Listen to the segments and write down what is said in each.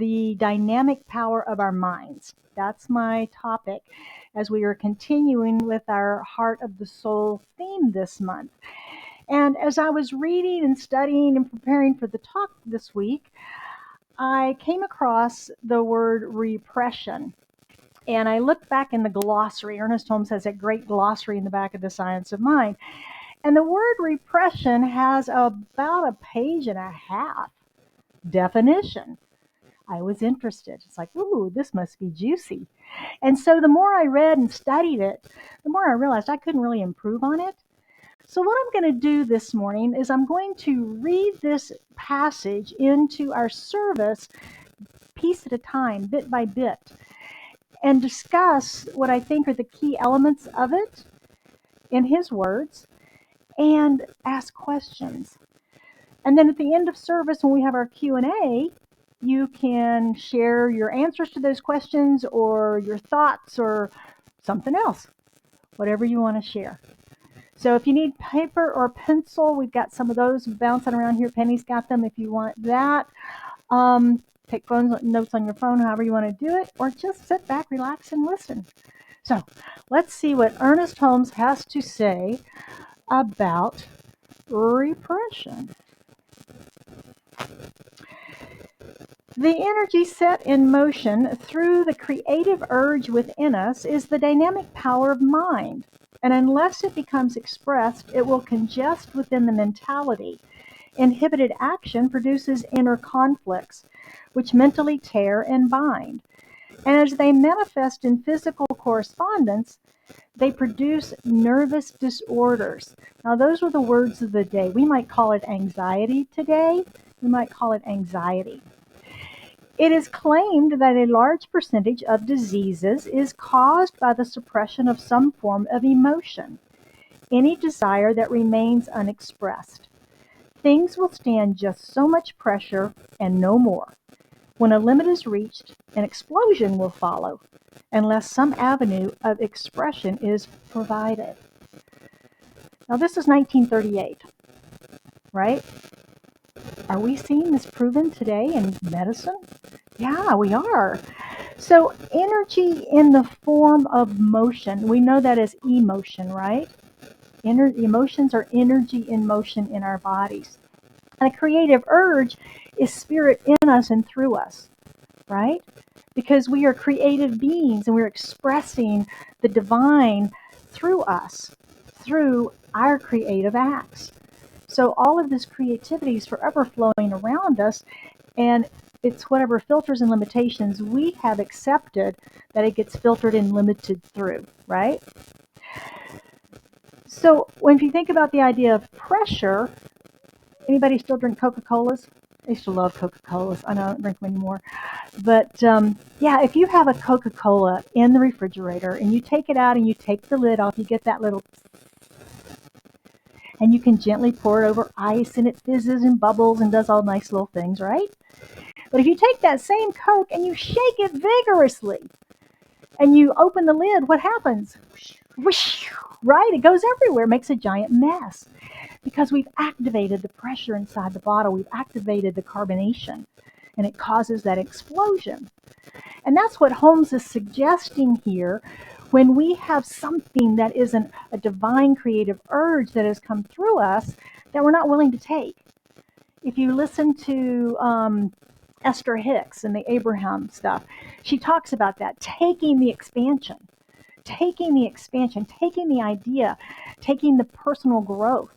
the dynamic power of our minds. That's my topic as we are continuing with our Heart of the Soul theme this month. And as I was reading and studying and preparing for the talk this week, I came across the word repression. And I looked back in the glossary. Ernest Holmes has a great glossary in the back of The Science of Mind. And the word repression has about a page and a half definition. I was interested. It's like, ooh, this must be juicy. And so the more I read and studied it, the more I realized I couldn't really improve on it. So what I'm going to do this morning is I'm going to read this passage into our service piece at a time, bit by bit, and discuss what I think are the key elements of it in his words and ask questions. And then at the end of service, when we have our Q&A, you can share your answers to those questions or your thoughts or something else, whatever you want to share. So if you need paper or pencil, we've got some of those bouncing around here. Penny's got them if you want that. Take notes on your phone, however you want to do it, or just sit back, relax, and listen. So let's see what Ernest Holmes has to say about repression. The energy set in motion through the creative urge within us is the dynamic power of mind. And unless it becomes expressed, it will congest within the mentality. Inhibited action produces inner conflicts, which mentally tear and bind. And as they manifest in physical correspondence, they produce nervous disorders. Now, those were the words of the day. We might call it anxiety today. We might call it anxiety. It is claimed that a large percentage of diseases is caused by the suppression of some form of emotion, any desire that remains unexpressed. Things will stand just so much pressure and no more. When a limit is reached, an explosion will follow, unless some avenue of expression is provided. Now, this is 1938, right? Are we seeing this proven today in medicine? Yeah, we are. So energy in the form of motion, we know that as emotion, right? Emotions are energy in motion in our bodies. And a creative urge is spirit in us and through us, right? Because we are creative beings and we're expressing the divine through us, through our creative acts. So all of this creativity is forever flowing around us, and it's whatever filters and limitations we have accepted that it gets filtered and limited through, right? So when you think about the idea of pressure, anybody still drink Coca-Colas? I used to love Coca-Colas. I don't drink them anymore. But yeah, if you have a Coca-Cola in the refrigerator and you take it out and you take the lid off, you get that little, and you can gently pour it over ice and it fizzes and bubbles and does all nice little things, right? But if you take that same Coke and you shake it vigorously and you open the lid, what happens? Whoosh, right? It goes everywhere, makes a giant mess because we've activated the pressure inside the bottle. We've activated the carbonation and it causes that explosion. And that's what Holmes is suggesting here. When we have something that isn't a divine creative urge that has come through us that we're not willing to take. If you listen to Esther Hicks and the Abraham stuff, she talks about that, taking the expansion, taking the idea, taking the personal growth,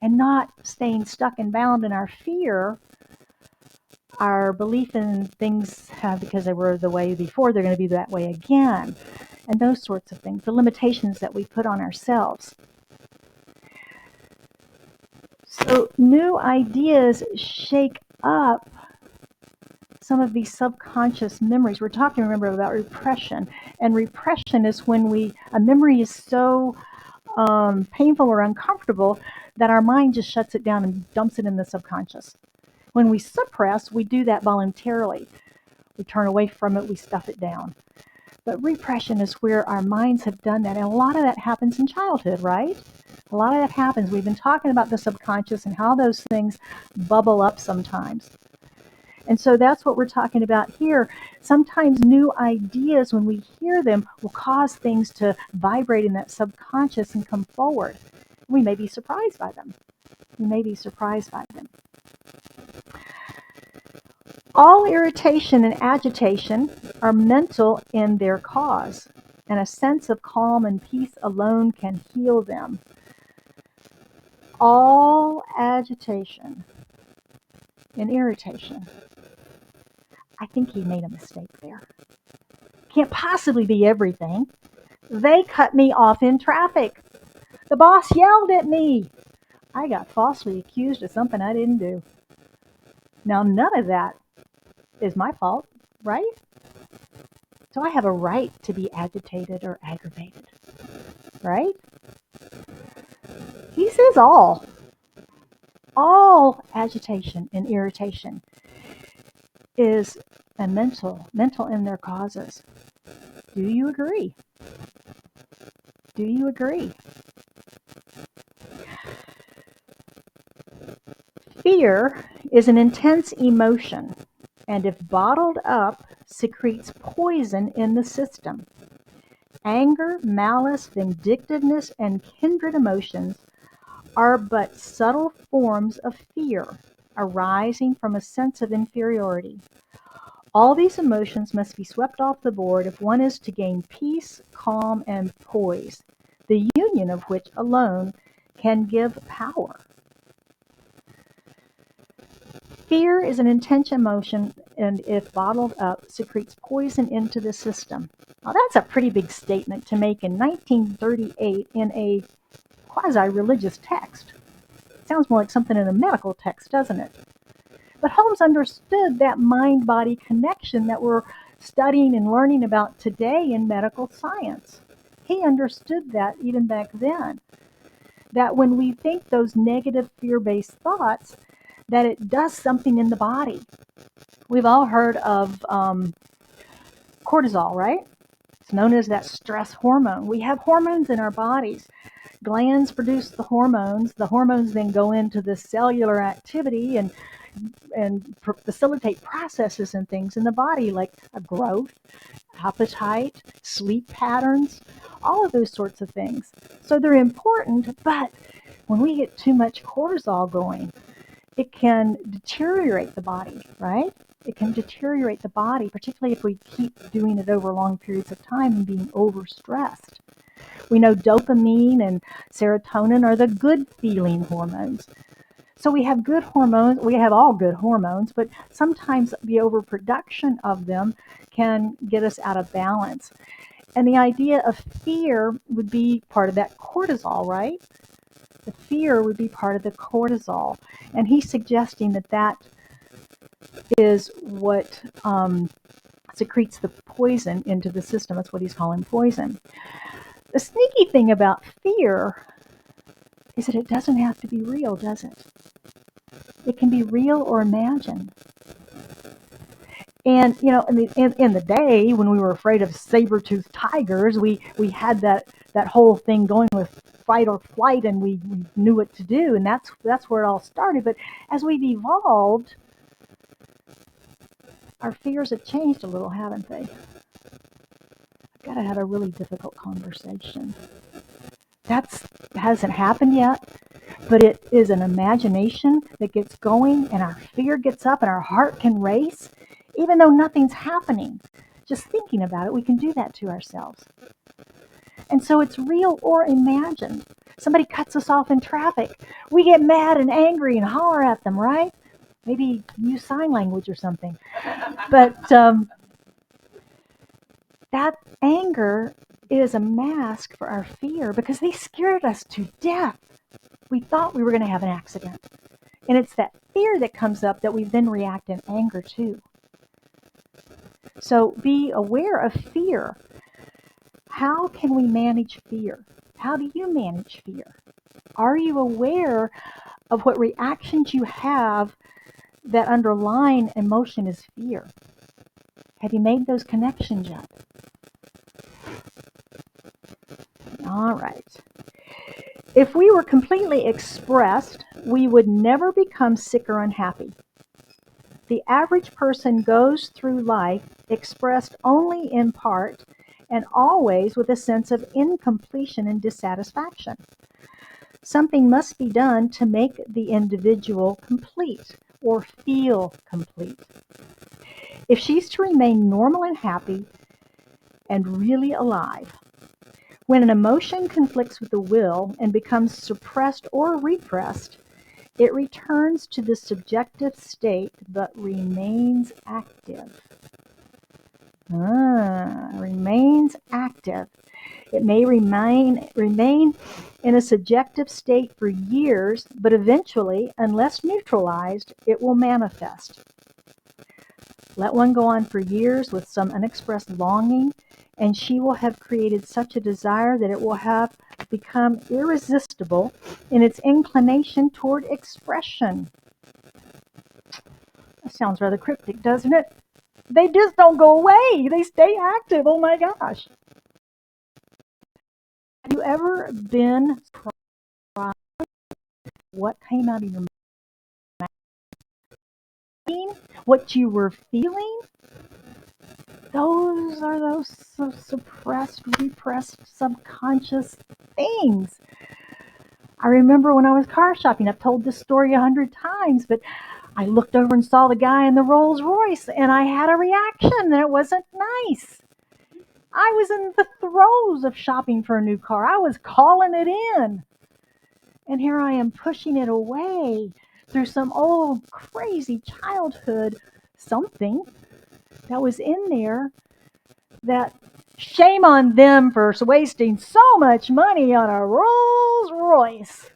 and not staying stuck and bound in our fear, our belief in things because they were the way before, they're going to be that way again, and those sorts of things, the limitations that we put on ourselves. So new ideas shake up some of these subconscious memories. We're talking, remember, about repression, and repression is when a memory is so painful or uncomfortable that our mind just shuts it down and dumps it in the subconscious. When we suppress, we do that voluntarily. We turn away from it, we stuff it down. But repression is where our minds have done that. And a lot of that happens in childhood, right? A lot of that happens. We've been talking about the subconscious and how those things bubble up sometimes. And so that's what we're talking about here. Sometimes new ideas, when we hear them, will cause things to vibrate in that subconscious and come forward. We may be surprised by them. We may be surprised by them. All irritation and agitation are mental in their cause, and a sense of calm and peace alone can heal them. All agitation and irritation. I think he made a mistake there. Can't possibly be everything. They cut me off in traffic. The boss yelled at me. I got falsely accused of something I didn't do. Now, none of that is my fault, right? So I have a right to be agitated or aggravated, right? He says all agitation and irritation is a mental in their causes. Do you agree? Do you agree? Fear is an intense emotion, and if bottled up, secretes poison in the system. Anger, malice, vindictiveness, and kindred emotions are but subtle forms of fear, arising from a sense of inferiority. All these emotions must be swept off the board if one is to gain peace, calm, and poise, the union of which alone can give power. Fear is an intense emotion, and if bottled up, secretes poison into the system. Now, that's a pretty big statement to make in 1938 in a quasi-religious text. It sounds more like something in a medical text, doesn't it? But Holmes understood that mind-body connection that we're studying and learning about today in medical science. He understood that even back then, that when we think those negative fear-based thoughts, that it does something in the body. We've all heard of cortisol, right? It's known as that stress hormone. We have hormones in our bodies. Glands produce the hormones. The hormones then go into the cellular activity and facilitate processes and things in the body like growth, appetite, sleep patterns, all of those sorts of things. So they're important, but when we get too much cortisol going, it can deteriorate the body, right? It can deteriorate the body, particularly if we keep doing it over long periods of time and being overstressed. We know dopamine and serotonin are the good feeling hormones. So we have good hormones, we have all good hormones, but sometimes the overproduction of them can get us out of balance. And the idea of fear would be part of that cortisol, right? The fear would be part of the cortisol. And he's suggesting that that is what secretes the poison into the system. That's what he's calling poison. The sneaky thing about fear is that it doesn't have to be real, does it? It can be real or imagined. And, you know, in the day when we were afraid of saber-toothed tigers, we had that whole thing going with fight or flight, and we knew what to do, and that's where it all started. But as we've evolved, our fears have changed a little, haven't they? I've got to have a really difficult conversation. That hasn't happened yet, but it is an imagination that gets going, and our fear gets up, and our heart can race, even though nothing's happening. Just thinking about it, we can do that to ourselves. And so it's real or imagined. Somebody cuts us off in traffic. We get mad and angry and holler at them, right? Maybe use sign language or something. But that anger is a mask for our fear because they scared us to death. We thought we were going to have an accident. And it's that fear that comes up that we then react in anger to. So be aware of fear. How can we manage fear? How do you manage fear? Are you aware of what reactions you have that underlying emotion is fear? Have you made those connections yet? All right. If we were completely expressed, we would never become sick or unhappy. The average person goes through life expressed only in part and always with a sense of incompletion and dissatisfaction. Something must be done to make the individual complete or feel complete. If she's to remain normal and happy and really alive, when an emotion conflicts with the will and becomes suppressed or repressed, it returns to the subjective state but remains active. Remains active. It may remain in a subjective state for years, but eventually, unless neutralized, it will manifest. Let one go on for years with some unexpressed longing, and she will have created such a desire that it will have become irresistible in its inclination toward expression. That sounds rather cryptic, doesn't it? They just don't go away. They stay active. Oh my gosh. Have you ever been surprised what came out of your mind? What you were feeling? Those are those suppressed, repressed, subconscious things. I remember when I was car shopping, I've told this story 100 times, but I looked over and saw the guy in the Rolls Royce, and I had a reaction, and it wasn't nice. I was in the throes of shopping for a new car. I was calling it in. And here I am pushing it away through some old crazy childhood something that was in there, that shame on them for wasting so much money on a Rolls Royce.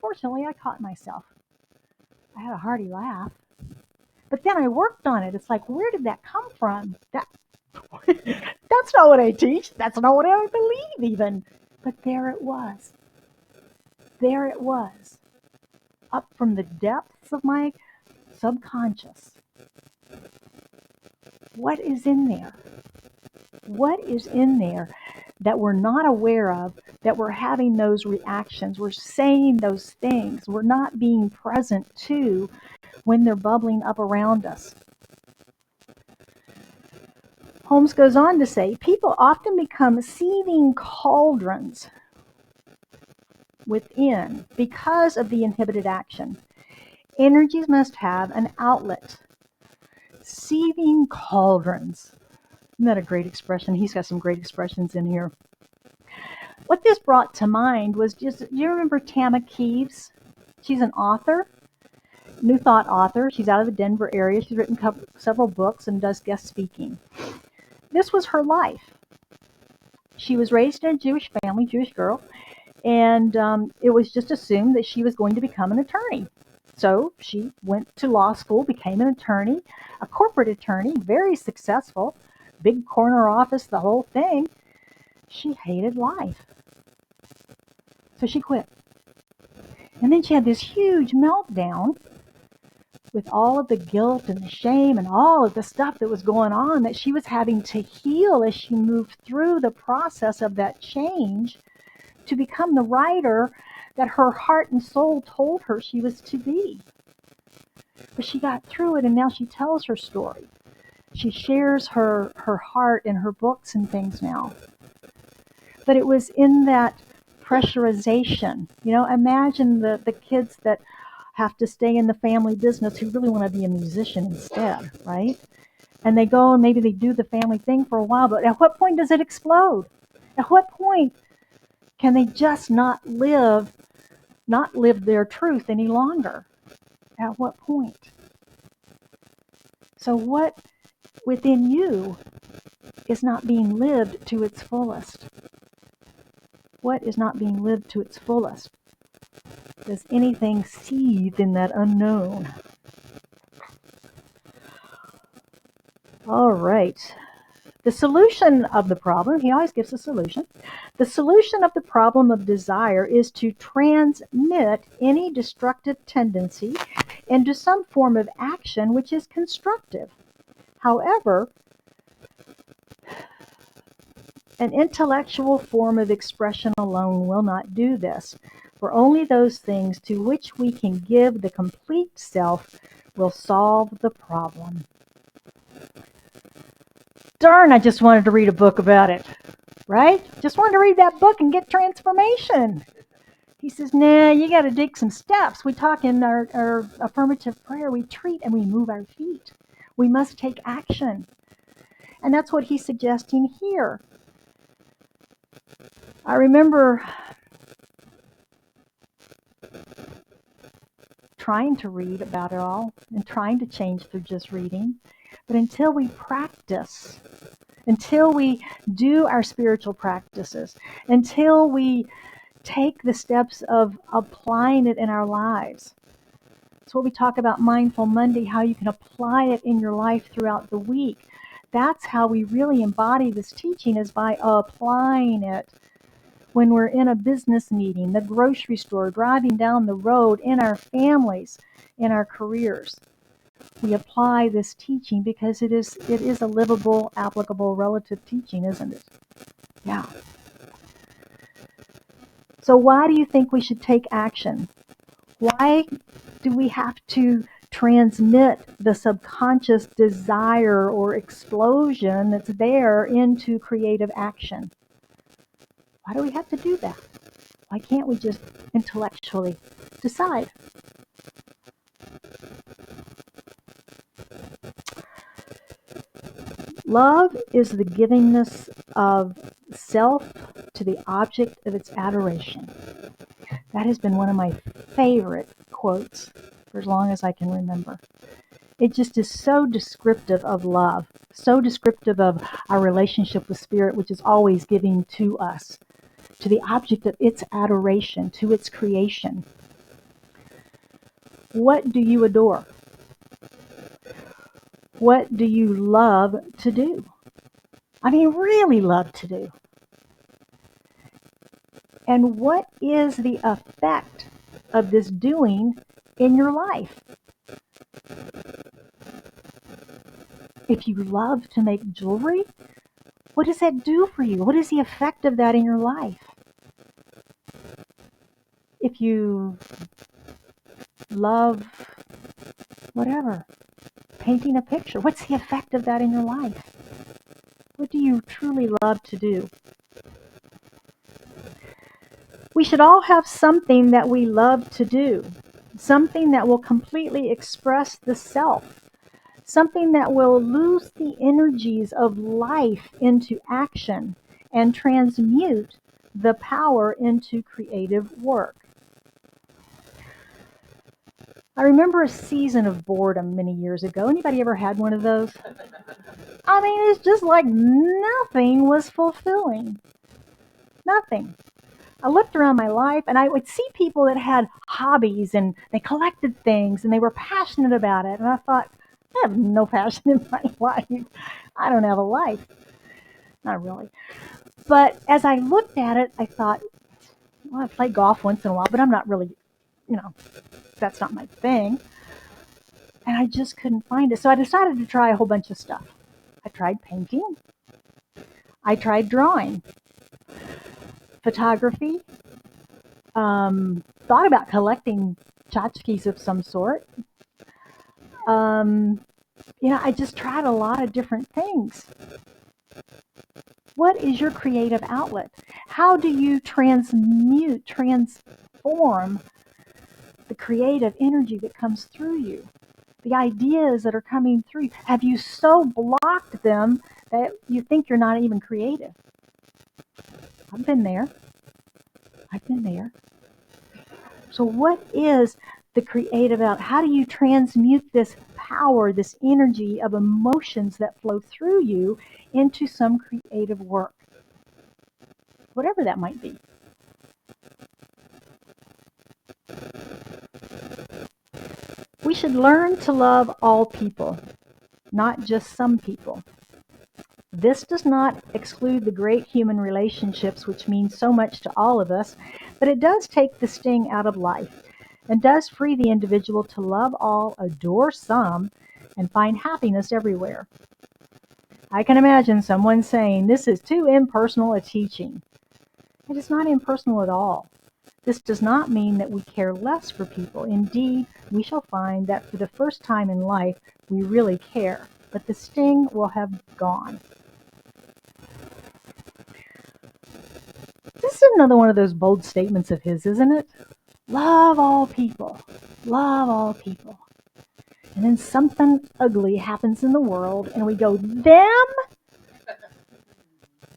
Fortunately, I caught myself. I had a hearty laugh. But then I worked on it. It's like, where did that come from? That's not what I teach. That's not what I believe even. But there it was. There it was. Up from the depths of my subconscious. What is in there? What is in there that we're not aware of, that we're having those reactions, we're saying those things, we're not being present to when they're bubbling up around us? Holmes goes on to say, people often become seething cauldrons within because of the inhibited action. Energies must have an outlet. Seething cauldrons. Isn't that a great expression? He's got some great expressions in here. What this brought to mind was just, do you remember Tama Keeves? She's an author, New Thought author. She's out of the Denver area. She's written several books and does guest speaking. This was her life. She was raised in a Jewish family, Jewish girl, and it was just assumed that she was going to become an attorney. So she went to law school, became an attorney, a corporate attorney, very successful, big corner office, the whole thing. She hated life. So she quit. And then she had this huge meltdown with all of the guilt and the shame and all of the stuff that was going on that she was having to heal as she moved through the process of that change to become the writer that her heart and soul told her she was to be. But she got through it, and now she tells her story. She shares her heart in her books and things now. But it was in that pressurization. You know, imagine the kids that have to stay in the family business who really want to be a musician instead, right? And they go and maybe they do the family thing for a while, but at what point does it explode? At what point can they just not live their truth any longer? At what point? So what within you is not being lived to its fullest? What is not being lived to its fullest? Does anything seethe in that unknown? All right. The solution of the problem, he always gives a solution. The solution of the problem of desire is to transmit any destructive tendency into some form of action which is constructive. However, an intellectual form of expression alone will not do this, for only those things to which we can give the complete self will solve the problem. Darn, I just wanted to read a book about it, right? Just wanted to read that book and get transformation. He says, nah, you got to take some steps. We talk in our affirmative prayer. We treat and we move our feet. We must take action. And that's what he's suggesting here. I remember trying to read about it all and trying to change through just reading. But until we practice, until we do our spiritual practices, until we take the steps of applying it in our lives. It's what we talk about Mindful Monday, how you can apply it in your life throughout the week. That's how we really embody this teaching, is by applying it when we're in a business meeting, the grocery store, driving down the road, in our families, in our careers. We apply this teaching because it is a livable, applicable, relative teaching, isn't it? Yeah. So why do you think we should take action? Why do we have to transmit the subconscious desire or explosion that's there into creative action? Why do we have to do that? Why can't we just intellectually decide? Love is the givingness of self to the object of its adoration. That has been one of my favorite quotes for as long as I can remember. It just is so descriptive of love, so descriptive of our relationship with Spirit, which is always giving to us, to the object of its adoration, to its creation. What do you adore? What do you love to do? I mean, really love to do. And what is the effect of this doing in your life? If you love to make jewelry, what does that do for you? What is the effect of that in your life? If you love whatever, painting a picture, what's the effect of that in your life? What do you truly love to do? We should all have something that we love to do, something that will completely express the self, something that will lose the energies of life into action and transmute the power into creative work. I remember a season of boredom many years ago. Anybody ever had one of those? I mean, it's just like nothing was fulfilling. Nothing. I looked around my life and I would see people that had hobbies and they collected things and they were passionate about it. And I thought, I have no passion in my life. I don't have a life. Not really. But as I looked at it, I thought, well, I play golf once in a while, but I'm not really, that's not my thing. And I just couldn't find it. So I decided to try a whole bunch of stuff. I tried painting. I tried drawing. Photography. Thought about collecting tchotchkes of some sort. I just tried a lot of different things. What is your creative outlet? How do you transform the creative energy that comes through you? The ideas that are coming through you. Have you so blocked them that you think you're not even creative? I've been there. So what is the creative out? How do you transmute this power, this energy of emotions that flow through you into some creative work? Whatever that might be. We should learn to love all people, not just some people. This does not exclude the great human relationships which mean so much to all of us, but it does take the sting out of life and does free the individual to love all, adore some, and find happiness everywhere. I can imagine someone saying, this is too impersonal a teaching. It is not impersonal at all. This does not mean that we care less for people. Indeed, we shall find that for the first time in life, we really care, but the sting will have gone. This is another one of those bold statements of his, isn't it? Love all people. Love all people. And then something ugly happens in the world, and we go, them?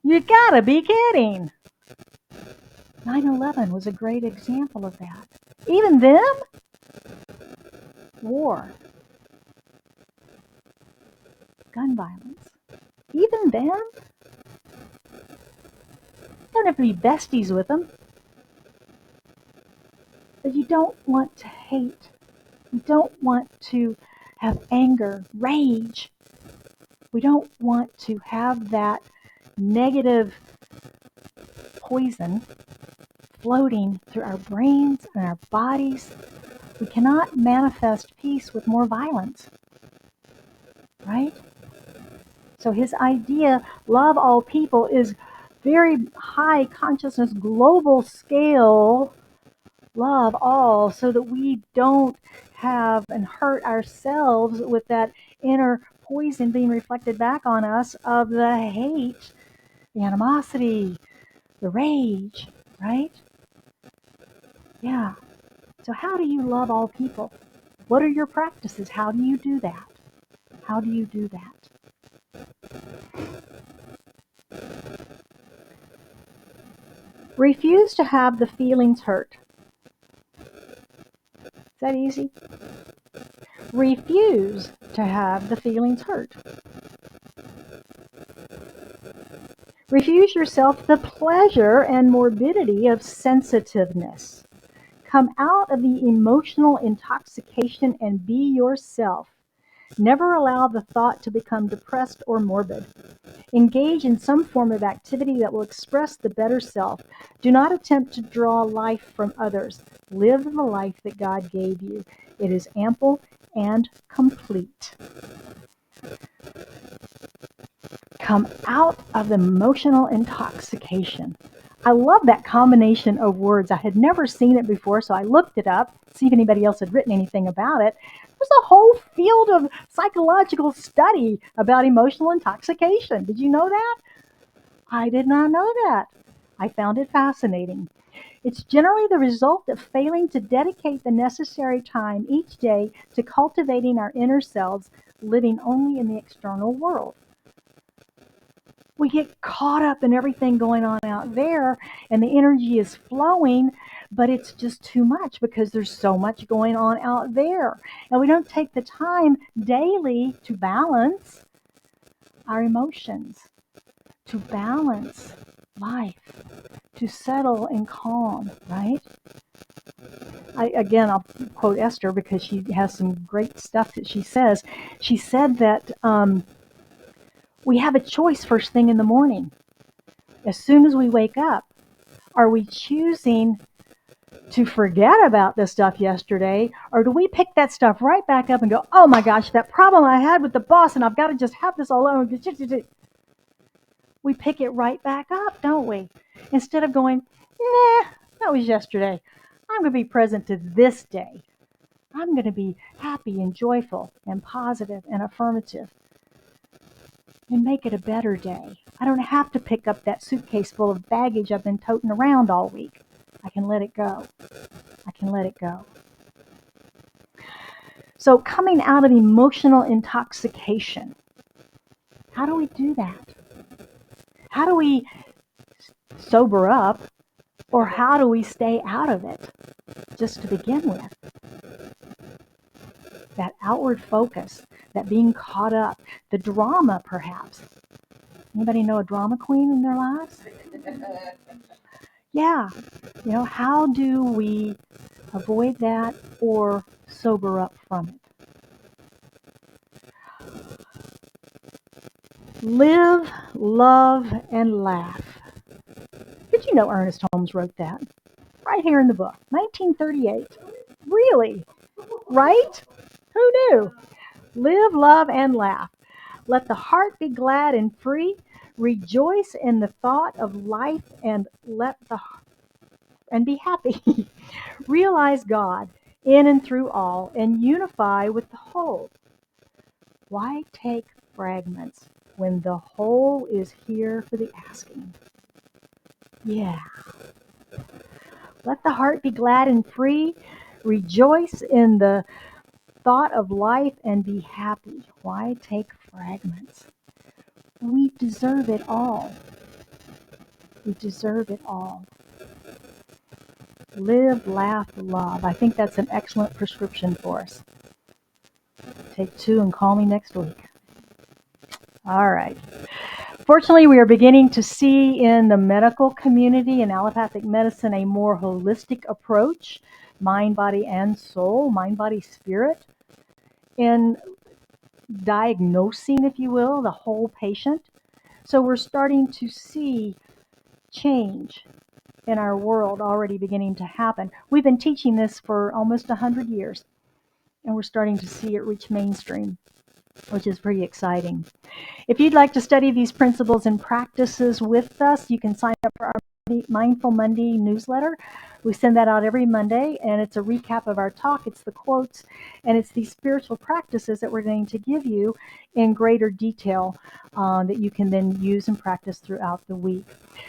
You gotta be kidding. 9/11 was a great example of that. Even them? War. Gun violence. Even them? Don't have to be besties with them. But you don't want to hate. You don't want to have anger, rage. We don't want to have that negative poison floating through our brains and our bodies. We cannot manifest peace with more violence, right? So his idea, love all people, is very high consciousness, global scale, love all, so that we don't have and hurt ourselves with that inner poison being reflected back on us of the hate, the animosity, the rage, right? Yeah. So how do you love all people? What are your practices? How do you do that? How do you do that? Refuse to have the feelings hurt. Is that easy? Refuse to have the feelings hurt. Refuse yourself the pleasure and morbidity of sensitiveness. Come out of the emotional intoxication and be yourself. Never allow the thought to become depressed or morbid. Engage in some form of activity that will express the better self. Do not attempt to draw life from others. Live the life that God gave you. It is ample and complete. Come out of the emotional intoxication. I love that combination of words. I had never seen it before, so I looked it up, see if anybody else had written anything about it. There's a whole field of psychological study about emotional intoxication. Did you know that? I did not know that. I found it fascinating. It's generally the result of failing to dedicate the necessary time each day to cultivating our inner selves, living only in the external world. We get caught up in everything going on out there, and the energy is flowing, but it's just too much because there's so much going on out there. And we don't take the time daily to balance our emotions, to balance life, to settle and calm, right? I'll quote Esther because she has some great stuff that she says. She said that we have a choice first thing in the morning. As soon as we wake up, are we choosing to forget about the stuff yesterday, or do we pick that stuff right back up and go, oh my gosh, that problem I had with the boss, and I've got to just have this all over. We pick it right back up, don't we? Instead of going, nah, that was yesterday. I'm going to be present to this day. I'm going to be happy and joyful and positive and affirmative and make it a better day. I don't have to pick up that suitcase full of baggage I've been toting around all week. I can let it go. I can let it go. So coming out of emotional intoxication, how do we do that? How do we sober up, or how do we stay out of it just to begin with? That outward focus, that being caught up, the drama perhaps. Anybody know a drama queen in their lives? Yeah. How do we avoid that or sober up from it? Live, love, and laugh. Did you know Ernest Holmes wrote that? Right here in the book, 1938. Really? Right? Who knew? Live, love, and laugh. Let the heart be glad and free. Rejoice in the thought of life, and and be happy. Realize God in and through all and unify with the whole. Why take fragments when the whole is here for the asking? Yeah. Let the heart be glad and free. Rejoice in the thought of life and be happy. Why take fragments? We deserve it all. We deserve it all. Live, laugh, love. I think that's an excellent prescription for us. Take 2 and call me next week. All right. Fortunately, we are beginning to see in the medical community and allopathic medicine a more holistic approach, mind, body, and soul, mind, body, spirit, in diagnosing, if you will, the whole patient. So we're starting to see change in our world already beginning to happen. We've been teaching this for almost 100 years, and we're starting to see it reach mainstream, which is pretty exciting. If you'd like to study these principles and practices with us, you can sign up for our Mindful Monday newsletter. We send that out every Monday, and it's a recap of our talk. It's the quotes, and it's these spiritual practices that we're going to give you in greater detail that you can then use and practice throughout the week.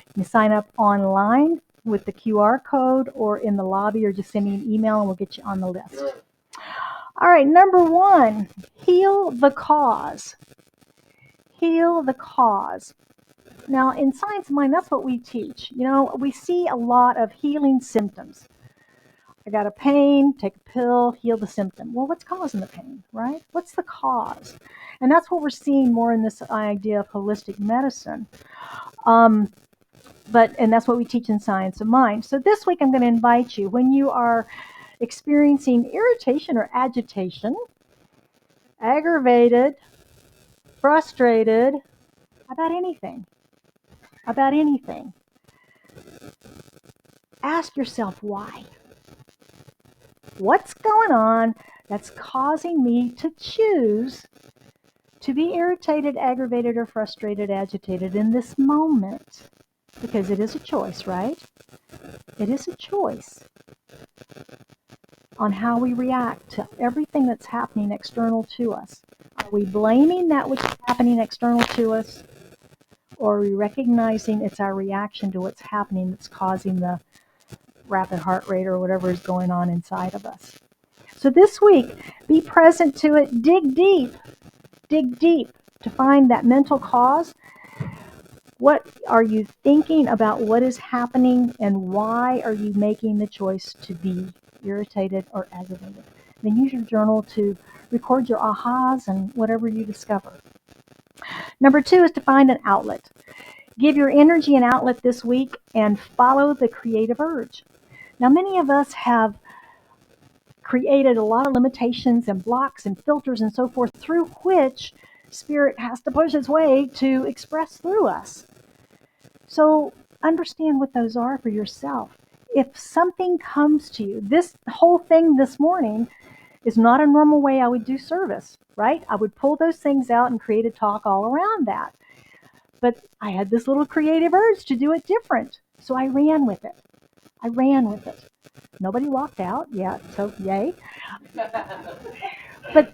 You can sign up online with the QR code or in the lobby, or just send me an email and we'll get you on the list. All right, number 1, heal the cause. Heal the cause. Now, in Science of Mind, that's what we teach. You know, we see a lot of healing symptoms. I got a pain, take a pill, heal the symptom. Well, what's causing the pain, right? What's the cause? And that's what we're seeing more in this idea of holistic medicine. And that's what we teach in Science of Mind. So this week I'm going to invite you, when you are experiencing irritation or agitation, aggravated, frustrated, about anything, ask yourself why. What's going on that's causing me to choose to be irritated, aggravated, or frustrated, agitated in this moment? Because it is a choice, right? It is a choice on how we react to everything that's happening external to us. Are we blaming that which is happening external to us, or are we recognizing it's our reaction to what's happening that's causing the rapid heart rate or whatever is going on inside of us? So this week, be present to it. Dig deep to find that mental cause. What are you thinking about what is happening, and why are you making the choice to be irritated or aggravated? Then use your journal to record your ahas and whatever you discover. Number 2 is to find an outlet. Give your energy an outlet this week and follow the creative urge. Now, many of us have created a lot of limitations and blocks and filters and so forth through which spirit has to push its way to express through us. So understand what those are for yourself. If something comes to you, this whole thing this morning is not a normal way I would do service, right? I would pull those things out and create a talk all around that. But I had this little creative urge to do it different. So I ran with it. Nobody walked out yet, so yay. But,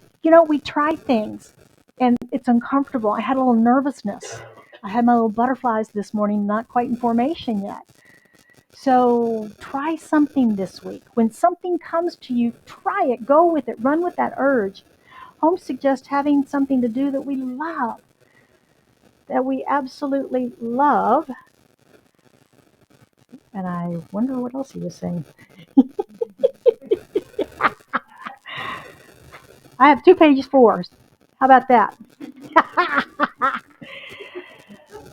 we try things, and it's uncomfortable. I had a little nervousness. I had my little butterflies this morning, not quite in formation yet. So try something this week. When something comes to you, try it, go with it, run with that urge. Holmes suggests having something to do that we love, that we absolutely love. And I wonder what else he was saying. I have 2 pages 4s. How about that?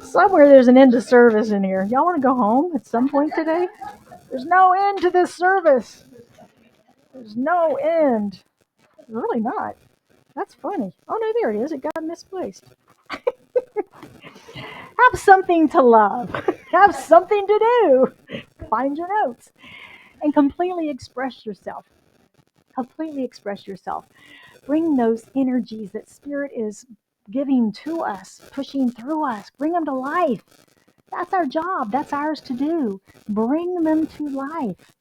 Somewhere there's an end to service in here. Y'all want to go home at some point today? There's no end to this service. There's no end. Really not. That's funny. Oh, no, there it is. It got misplaced. Have something to love. Have something to do. Find your notes. And completely express yourself. Bring those energies that Spirit is giving to us, pushing through us. Bring them to life. That's our job. That's ours to do. Bring them to life.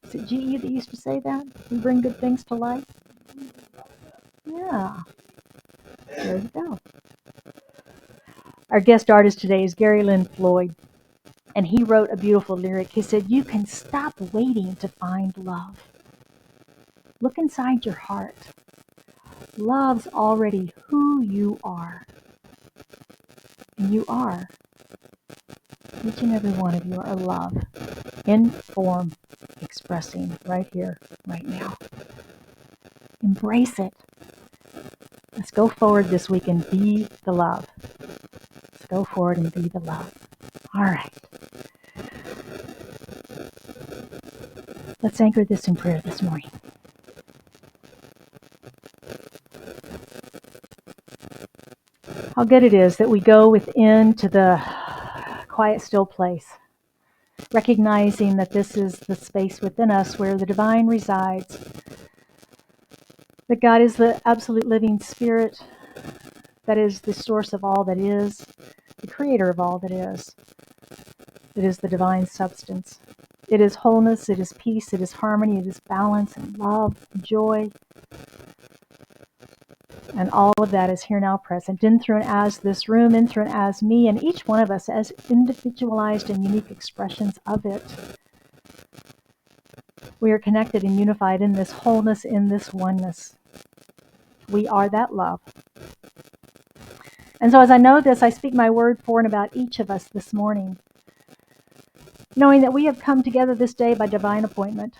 Is it GE that used to say that? We bring good things to life? Yeah. There you go. Our guest artist today is Gary Lynn Floyd, and he wrote a beautiful lyric. He said, "You can stop waiting to find love. Look inside your heart. Love's already who you are. And you are. Each and every one of you are love in form, expressing right here, right now. Embrace it. Let's go forward this week and be the love. Let's go forward and be the love. All right. Let's anchor this in prayer this morning. How good it is that we go within to the quiet, still place, recognizing that this is the space within us where the divine resides, that God is the absolute living spirit, that is the source of all that is, the creator of all that is. It is the divine substance. It is wholeness, it is peace, it is harmony, it is balance and love, and joy. And all of that is here now present, in, through, and as this room, in, through, and as me, and each one of us as individualized and unique expressions of it. We are connected and unified in this wholeness, in this oneness. We are that love. And so as I know this, I speak my word for and about each of us this morning, knowing that we have come together this day by divine appointment,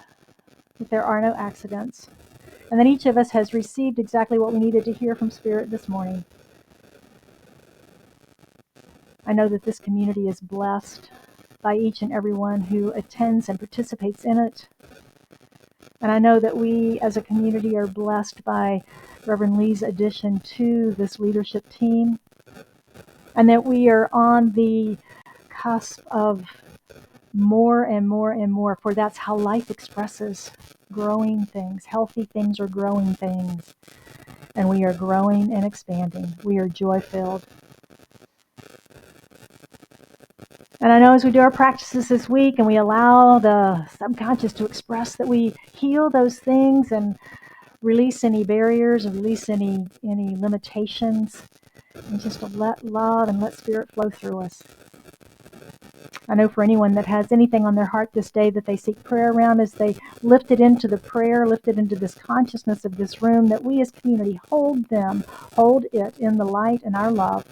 that there are no accidents, and that each of us has received exactly what we needed to hear from Spirit this morning. I know that this community is blessed by each and every one who attends and participates in it. And I know that we as a community are blessed by Reverend Lee's addition to this leadership team, and that we are on the cusp of more and more and more, for that's how life expresses growing things. Healthy things are growing things, and we are growing and expanding. We are joy-filled. And I know as we do our practices this week and we allow the subconscious to express, that we heal those things and release any barriers and release any limitations, and just to let love and let Spirit flow through us. I know for anyone that has anything on their heart this day that they seek prayer around, as they lift it into the prayer, lift it into this consciousness of this room, that we as community hold it in the light and our love,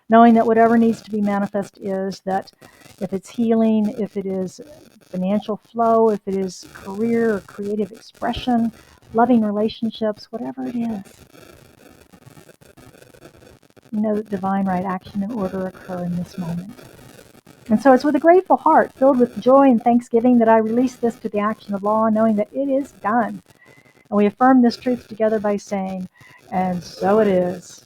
knowing that whatever needs to be manifest is, that if it's healing, if it is financial flow, if it is career or creative expression, loving relationships, whatever it is, we know that divine right action and order occur in this moment. And so it's with a grateful heart, filled with joy and thanksgiving, that I release this to the action of law, knowing that it is done. And we affirm this truth together by saying, and so it is.